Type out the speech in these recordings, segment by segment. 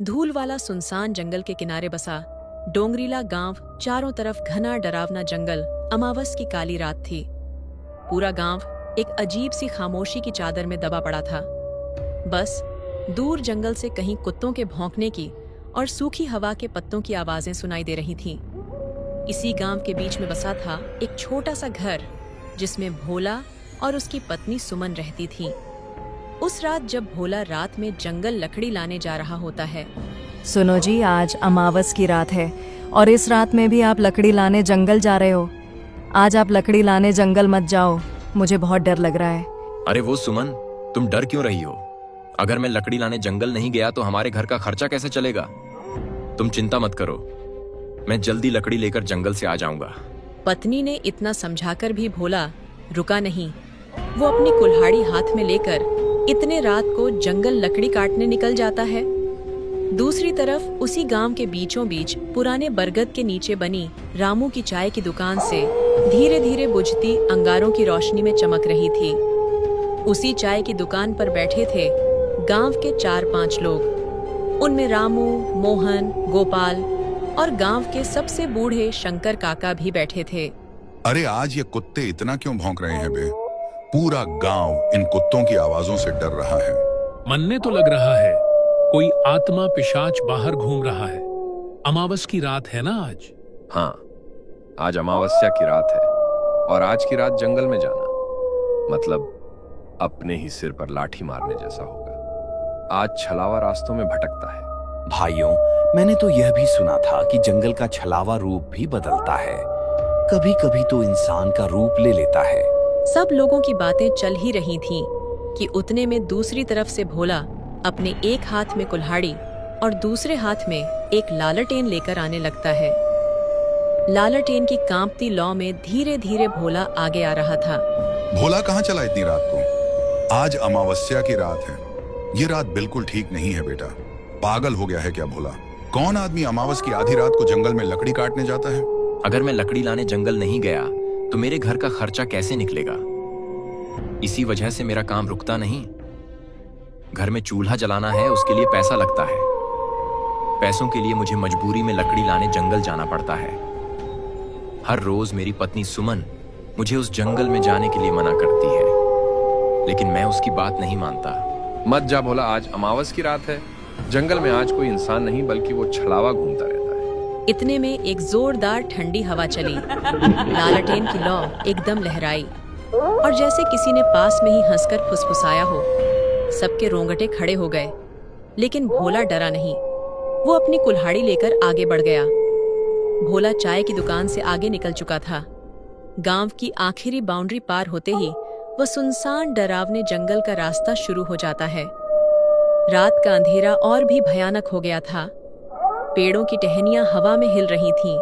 धूल वाला सुनसान जंगल के किनारे बसा डोंगरीला गांव, चारों तरफ घना डरावना जंगल। अमावस की काली रात थी। पूरा गांव एक अजीब सी खामोशी की चादर में दबा पड़ा था। बस दूर जंगल से कहीं कुत्तों के भौंकने की और सूखी हवा के पत्तों की आवाजें सुनाई दे रही थीं। इसी गांव के बीच में बसा था एक छोटा सा घर, जिसमें भोला और उसकी पत्नी सुमन रहती थीं। उस रात जब भोला रात में जंगल लकड़ी लाने जा रहा होता है। सुनो जी, आज अमावस की रात है और इस रात में भी आप लकड़ी लाने जंगल जा रहे हो। आज आप लकड़ी लाने जंगल मत जाओ, मुझे बहुत डर लग रहा है। अरे वो सुमन, तुम डर क्यों रही हो? अगर मैं लकड़ी लाने जंगल नहीं गया तो हमारे घर का खर्चा कैसे चलेगा? तुम चिंता मत करो, मैं जल्दी लकड़ी लेकर जंगल से आ जाऊंगा। पत्नी ने इतना समझाकर भी भोला रुका नहीं। वो अपनी कुल्हाड़ी हाथ में लेकर इतने रात को जंगल लकड़ी काटने निकल जाता है। दूसरी तरफ उसी गांव के बीचों बीच पुराने बरगद के नीचे बनी रामू की चाय की दुकान से धीरे धीरे बुझती अंगारों की रोशनी में चमक रही थी। उसी चाय की दुकान पर बैठे थे गांव के 4-5 लोग। उनमें रामू, मोहन, गोपाल और गांव के सबसे बूढ़े शंकर काका भी बैठे थे। अरे आज ये कुत्ते इतना क्यों भौंक रहे हैं बे? पूरा गांव इन कुत्तों की आवाजों से डर रहा है। मनने तो लग रहा है कोई आत्मा पिशाच बाहर घूम रहा है। अमावस की रात है ना आज? हाँ, आज अमावस्या की रात है और आज की रात जंगल में जाना मतलब अपने ही सिर पर लाठी मारने जैसा होगा। आज छलावा रास्तों में भटकता है। भाइयों, मैंने तो यह भी सुना था कि जंगल का छलावा रूप भी बदलता है। कभी कभी तो इंसान का रूप ले लेता है। सब लोगों की बातें चल ही रही थीं कि उतने में दूसरी तरफ से भोला अपने एक हाथ में कुल्हाड़ी और दूसरे हाथ में एक लालटेन लेकर आने लगता है। लालटेन की कांपती लौ में धीरे धीरे भोला आगे आ रहा था। भोला कहाँ चला इतनी रात को? आज अमावस्या की रात है। ये रात बिल्कुल ठीक नहीं है बेटा। पागल हो गया है क्या भोला? कौन आदमी अमावस की आधी रात को जंगल में लकड़ी काटने जाता है? अगर मैं लकड़ी लाने जंगल नहीं गया तो मेरे घर का खर्चा कैसे निकलेगा? इसी वजह से मेरा काम रुकता नहीं। घर में चूल्हा जलाना है, उसके लिए पैसा लगता है। पैसों के लिए मुझे मजबूरी में लकड़ी लाने जंगल जाना पड़ता है। हर रोज मेरी पत्नी सुमन मुझे उस जंगल में जाने के लिए मना करती है, लेकिन मैं उसकी बात नहीं मानता। मत जा भोला, आज अमावस की रात है। जंगल में आज कोई इंसान नहीं बल्कि वो छलावा घूमता रहता है। इतने में एक जोरदार ठंडी हवा चली। लालटेन की लौ एकदम लहराई और जैसे किसी ने पास में ही हंसकर फुसफुसाया हो। सबके रोंगटे खड़े हो गए, लेकिन भोला डरा नहीं। वो अपनी कुल्हाड़ी लेकर आगे बढ़ गया। भोला चाय की दुकान से आगे निकल चुका था। गांव की आखिरी बाउंड्री पार होते ही वह सुनसान डरावने जंगल का रास्ता शुरू हो जाता है। रात का अंधेरा और भी भयानक हो गया था। पेड़ों की टहनियां हवा में हिल रही थीं।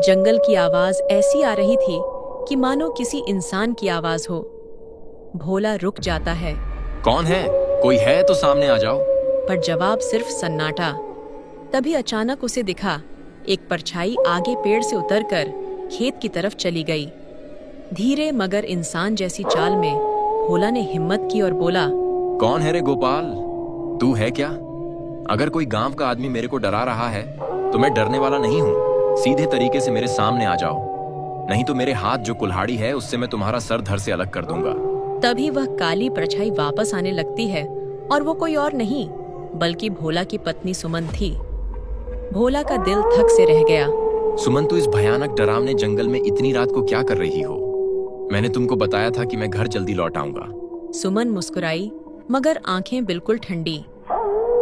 जंगल की आवाज ऐसी आ रही थी कि मानो किसी इंसान की आवाज हो। भोला रुक जाता है। कौन है? कोई है तो सामने आ जाओ। पर जवाब सिर्फ सन्नाटा। तभी अचानक उसे दिखा एक परछाई आगे पेड़ से उतरकर खेत की तरफ चली गई। धीरे मगर इंसान जैसी चाल में भोला ने हिम्मत की और बोला, कौन है रे गोपाल? तू है क्या? अगर कोई गांव का आदमी मेरे को डरा रहा है तो मैं डरने वाला नहीं हूँ। सीधे तरीके से मेरे सामने आ जाओ, नहीं तो मेरे हाथ जो कुल्हाड़ी है उससे मैं तुम्हारा सर धड़ से अलग कर दूंगा। तभी वह काली परछाई वापस आने लगती है और वो कोई और नहीं बल्कि भोला की पत्नी सुमन थी। भोला का दिल थक से रह गया। सुमन, तू इस भयानक डरावने जंगल में इतनी रात को क्या कर रही हो? मैंने तुमको बताया था कि मैं घर जल्दी लौट आऊंगा। सुमन मुस्कुराई, मगर आंखें बिल्कुल ठंडी।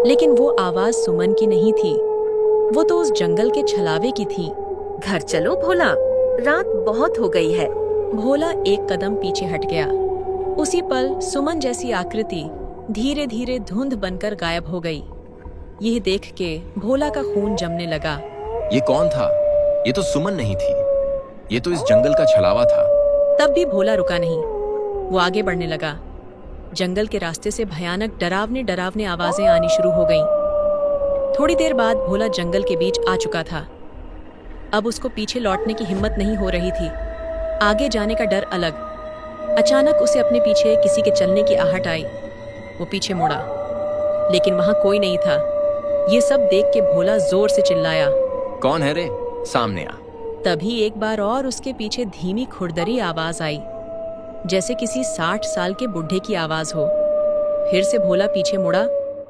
लेकिन वो आवाज सुमन की नहीं थी, वो तो उस जंगल के छलावे की थी। घर चलो भोला, रात बहुत हो गई है। भोला एक कदम पीछे हट गया। उसी पल सुमन जैसी आकृति धीरे धीरे धुंध बनकर गायब हो गई। यह देख के भोला का खून जमने लगा। ये कौन था? ये तो सुमन नहीं थी, ये तो इस जंगल का छलावा था। तब भी भोला रुका नहीं। वो आगे बढ़ने लगा। जंगल के रास्ते से भयानक डरावने डरावने आवाजें आनी शुरू हो गईं। थोड़ी देर बाद भोला जंगल के बीच आ चुका था। अब उसको पीछे लौटने की हिम्मत नहीं हो रही थी। आगे जाने का डर अलग। अचानक उसे अपने पीछे किसी के चलने की आहट आई। वो पीछे मुड़ा, लेकिन वहां कोई नहीं था। ये सब देख के भोला जोर से चिल्लाया। कौन है रे? सामने आ। तभी एक बार और उसके पीछे धीमी खुरदरी आवाज आई, जैसे किसी 60 साल के बुढ़े की आवाज हो। फिर से भोला पीछे मुड़ा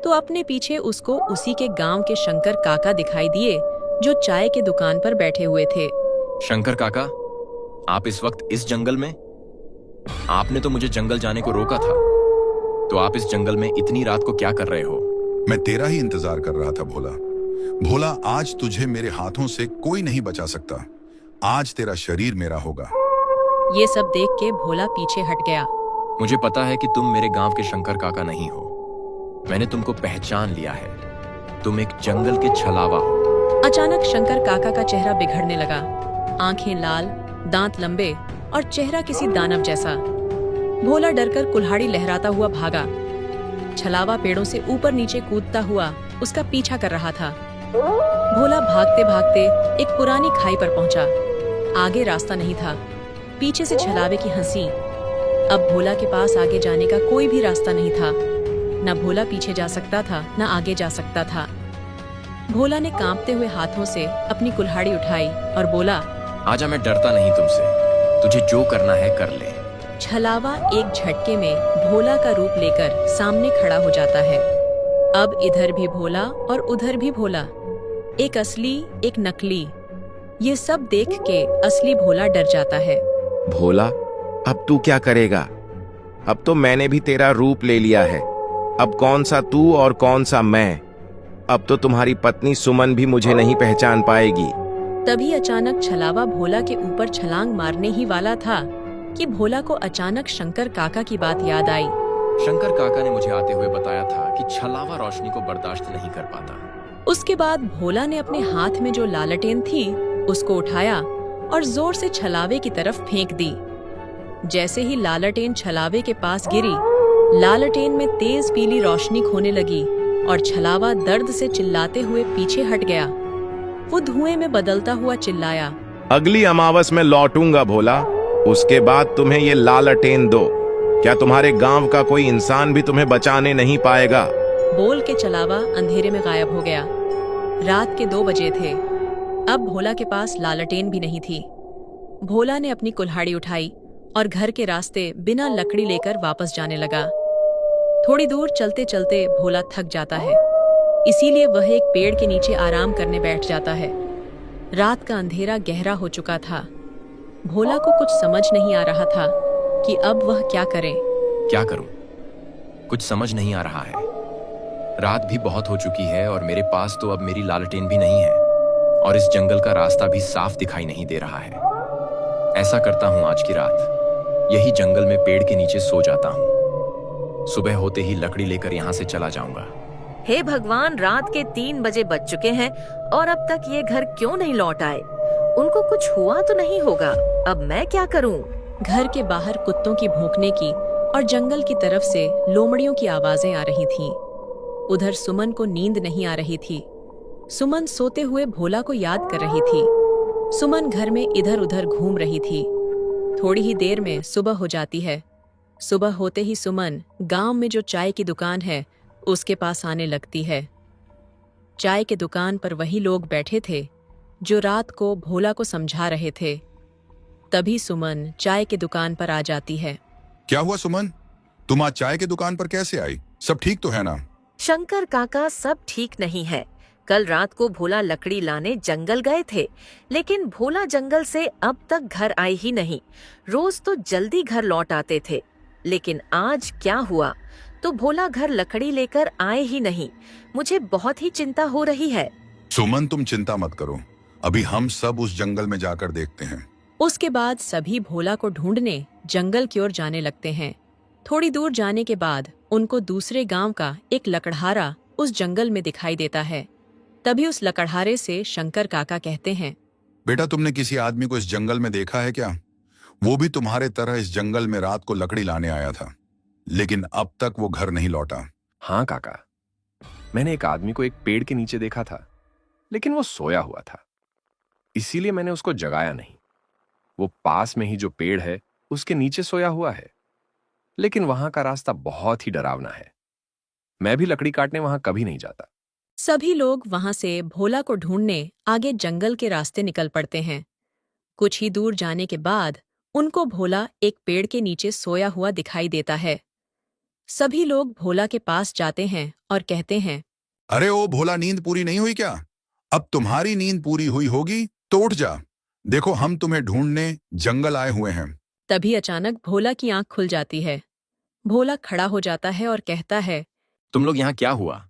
तो अपने पीछे उसको उसी के गांव के शंकर काका दिखाई दिए, जो चाय के दुकान पर बैठे हुए थे। शंकर काका, आप इस वक्त इस जंगल में? आपने तो मुझे जंगल जाने को रोका था, तो आप इस जंगल में इतनी रात को क्या कर रहे हो? मैं तेरा ही इंतजार कर रहा था भोला। भोला, आज तुझे मेरे हाथों से कोई नहीं बचा सकता। आज तेरा शरीर मेरा होगा। ये सब देख के भोला पीछे हट गया। मुझे पता है कि तुम मेरे गांव के शंकर काका नहीं हो। मैंने तुमको पहचान लिया है। तुम एक जंगल के छलावा हो। अचानक शंकर काका का चेहरा बिगड़ने लगा। आंखें लाल, दांत लंबे और चेहरा किसी दानव जैसा। भोला डरकर कुल्हाड़ी लहराता हुआ भागा। छलावा पेड़ों से ऊपर नीचे कूदता हुआ उसका पीछा कर रहा था। भोला भागते भागते एक पुरानी खाई पर पहुंचा। आगे रास्ता नहीं था। पीछे से छलावे की हंसी। अब भोला के पास आगे जाने का कोई भी रास्ता नहीं था। न भोला पीछे जा सकता था, न आगे जा सकता था। भोला ने कांपते हुए हाथों से अपनी कुल्हाड़ी उठाई और बोला, आजा, मैं डरता नहीं तुमसे। तुझे जो करना है कर ले। छलावा एक झटके में भोला का रूप लेकर सामने खड़ा हो जाता है। अब इधर भी भोला और उधर भी भोला, एक असली एक नकली। ये सब देख के असली भोला डर जाता है। भोला, अब तू क्या करेगा? अब तो मैंने भी तेरा रूप ले लिया है। अब कौन सा तू और कौन सा मैं? अब तो तुम्हारी पत्नी सुमन भी मुझे नहीं पहचान पाएगी। तभी अचानक छलावा भोला के ऊपर छलांग मारने ही वाला था कि भोला को अचानक शंकर काका की बात याद आई। शंकर काका ने मुझे आते हुए बताया था कि छलावा रोशनी को बर्दाश्त नहीं कर पाता। उसके बाद भोला ने अपने हाथ में जो लालटेन थी उसको उठाया और जोर से छलावे की तरफ फेंक दी। जैसे ही लालटेन छलावे के पास गिरी, लालटेन में तेज पीली रोशनी खोने लगी और छलावा दर्द से चिल्लाते हुए पीछे हट गया। वो धुएं में बदलता हुआ चिल्लाया, अगली अमावस में लौटूंगा भोला। उसके बाद तुम्हें ये लालटेन दो। क्या तुम्हारे गांव का कोई इंसान भी तुम्हें बचाने नहीं पाएगा? बोल के छलावा अंधेरे में गायब हो गया। रात के 2 बजे थे। अब भोला के पास लालटेन भी नहीं थी। भोला ने अपनी कुल्हाड़ी उठाई और घर के रास्ते बिना लकड़ी लेकर वापस जाने लगा। थोड़ी दूर चलते चलते भोला थक जाता है, इसीलिए वह एक पेड़ के नीचे आराम करने बैठ जाता है। रात का अंधेरा गहरा हो चुका था। भोला को कुछ समझ नहीं आ रहा था कि अब वह क्या करे। क्या करूं? कुछ समझ नहीं आ रहा है। रात भी बहुत हो चुकी है और मेरे पास तो अब मेरी लालटेन भी नहीं है और इस जंगल का रास्ता भी साफ दिखाई नहीं दे रहा है। ऐसा करता हूं, आज की रात यही जंगल में पेड़ के नीचे सो जाता हूं। सुबह होते ही लकड़ी लेकर यहाँ से चला जाऊंगा। हे भगवान, रात के 3 बजे बज चुके हैं और अब तक ये घर क्यों नहीं लौट आए? उनको कुछ हुआ तो नहीं होगा? अब मैं क्या करूं? घर के बाहर कुत्तों की भौंकने की और जंगल की तरफ से लोमड़ियों की आवाजें आ रही थीं। उधर सुमन को नींद नहीं आ रही थी। सुमन सोते हुए भोला को याद कर रही थी। सुमन घर में इधर उधर घूम रही थी। थोड़ी ही देर में सुबह हो जाती है। सुबह होते ही सुमन गांव में जो चाय की दुकान है उसके पास आने लगती है। चाय के दुकान पर वही लोग बैठे थे जो रात को भोला को समझा रहे थे। तभी सुमन चाय के दुकान पर आ जाती है। क्या हुआ सुमन? तुम आज चाय की दुकान पर कैसे आई? सब ठीक तो है ना? शंकर काका, सब ठीक नहीं है। कल रात को भोला लकड़ी लाने जंगल गए थे, लेकिन भोला जंगल से अब तक घर आए ही नहीं। रोज तो जल्दी घर लौट आते थे, लेकिन आज क्या हुआ? तो भोला घर लकड़ी लेकर आए ही नहीं। मुझे बहुत ही चिंता हो रही है। सुमन, तुम चिंता मत करो। अभी हम सब उस जंगल में जाकर देखते हैं। उसके बाद सभी भोला को ढूंढने जंगल की ओर जाने लगते हैं। थोड़ी दूर जाने के बाद उनको दूसरे गांव का एक लकड़हारा उस जंगल में दिखाई देता है। तभी उस लकड़हारे से शंकर काका कहते हैं, बेटा, तुमने किसी आदमी को इस जंगल में देखा है क्या? वो भी तुम्हारे तरह इस जंगल में रात को लकड़ी लाने आया था, लेकिन अब तक वो घर नहीं लौटा। हाँ काका, मैंने एक आदमी को एक पेड़ के नीचे देखा था, लेकिन वो सोया हुआ था, इसीलिए मैंने उसको जगाया नहीं। वो पास में ही जो पेड़ है उसके नीचे सोया हुआ है, लेकिन वहां का रास्ता बहुत ही डरावना है। मैं भी लकड़ी काटने वहां कभी नहीं जाता। सभी लोग वहां से भोला को ढूंढने आगे जंगल के रास्ते निकल पड़ते हैं। कुछ ही दूर जाने के बाद उनको भोला एक पेड़ के नीचे सोया हुआ दिखाई देता है। सभी लोग भोला के पास जाते हैं और कहते हैं, अरे ओ भोला, नींद पूरी नहीं हुई क्या? अब तुम्हारी नींद पूरी हुई होगी तो उठ जा। देखो, हम तुम्हें ढूंढने जंगल आए हुए हैं। तभी अचानक भोला की आंख खुल जाती है। भोला खड़ा हो जाता है और कहता है, तुम लोग यहाँ क्या हुआ?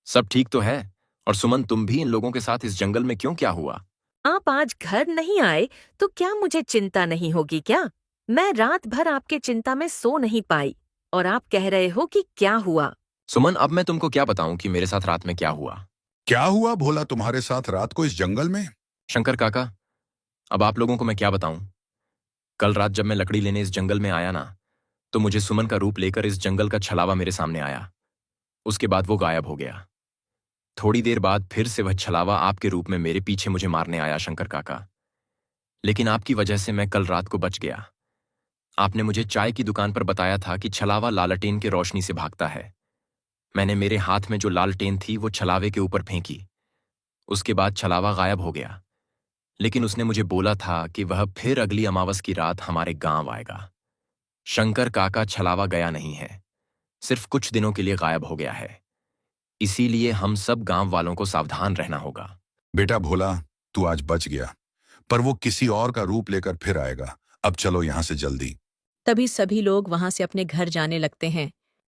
सब ठीक तो है? और सुमन, तुम भी इन लोगों के साथ इस जंगल में क्यों? क्या हुआ? आप आज घर नहीं आए तो क्या मुझे चिंता नहीं होगी क्या? मैं रात भर आपके चिंता में सो नहीं पाई और आप कह रहे हो कि क्या हुआ? सुमन, अब मैं तुमको क्या बताऊं कि मेरे साथ रात में क्या हुआ? क्या हुआ भोला तुम्हारे साथ रात को इस जंगल में? शंकर काका, अब आप लोगों को मैं क्या बताऊं? कल रात जब मैं लकड़ी लेने इस जंगल में आया ना, तो मुझे सुमन का रूप लेकर इस जंगल का छलावा मेरे सामने आया। उसके बाद वो गायब हो गया। थोड़ी देर बाद फिर से वह छलावा आपके रूप में मेरे पीछे मुझे मारने आया शंकर काका। लेकिन आपकी वजह से मैं कल रात को बच गया। आपने मुझे चाय की दुकान पर बताया था कि छलावा लालटेन की रोशनी से भागता है। मैंने मेरे हाथ में जो लालटेन थी वो छलावे के ऊपर फेंकी। उसके बाद छलावा गायब हो गया। लेकिन उसने मुझे बोला था कि वह फिर अगली अमावस की रात हमारे गांव आएगा। शंकर काका, छलावा गया नहीं है, सिर्फ कुछ दिनों के लिए गायब हो गया है। इसीलिए हम सब गांव वालों को सावधान रहना होगा। बेटा भोला, तू आज बच गया, पर वो किसी और का रूप लेकर फिर आएगा। अब चलो यहाँ से जल्दी। तभी सभी लोग वहां से अपने घर जाने लगते हैं।